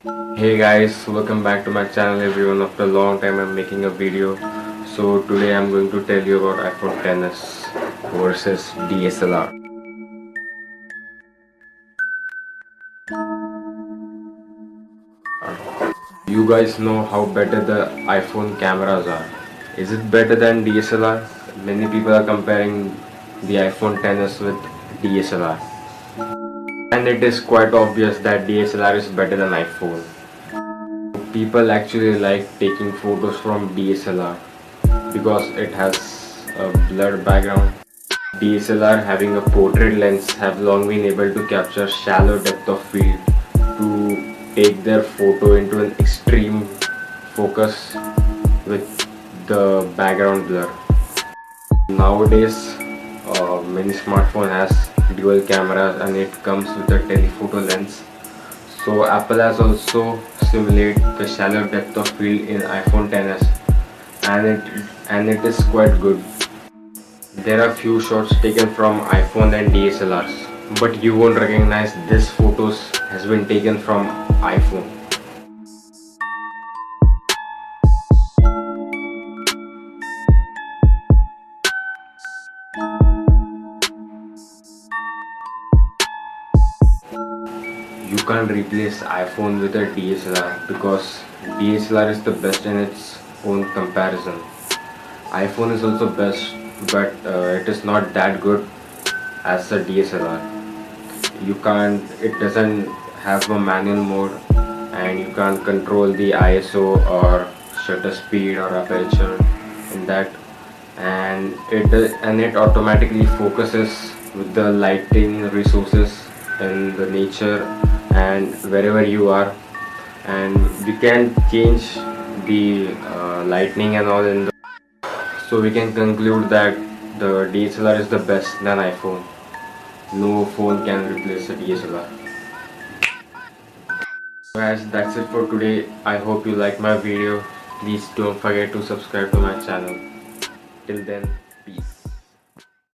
Hey guys, welcome back to my channel everyone. After a long time I'm making a video. So today I'm going to tell you about iPhone XS versus DSLR. You guys know how better the iPhone cameras are. Is it better than DSLR? Many people are comparing the iPhone XS with DSLR. And it is quite obvious that DSLR is better than iPhone. People actually like taking photos from DSLR because it has a blurred background. DSLR having a portrait lens have long been able to capture shallow depth of field to take their photo into an extreme focus with the background blur. Nowadays, many smartphone has dual cameras and it comes with a telephoto lens. So Apple has also simulated the shallow depth of field in iPhone XS and it is quite good. There are few shots taken from iPhone and DSLRs, but you won't recognize this photos has been taken from iPhone. You can't replace iPhone with a DSLR because DSLR is the best in its own comparison. iPhone is also best, but it is not that good as a DSLR. It doesn't have a manual mode and you can't control the ISO or shutter speed or aperture in that, and it automatically focuses with the lighting resources in the nature and wherever you are, and we can change the lightning and all in the, so we can conclude that the DSLR is the best than iPhone. No phone can replace a DSLR. Guys, that's it for today. I hope you like my video. Please don't forget to subscribe to my channel. Till then.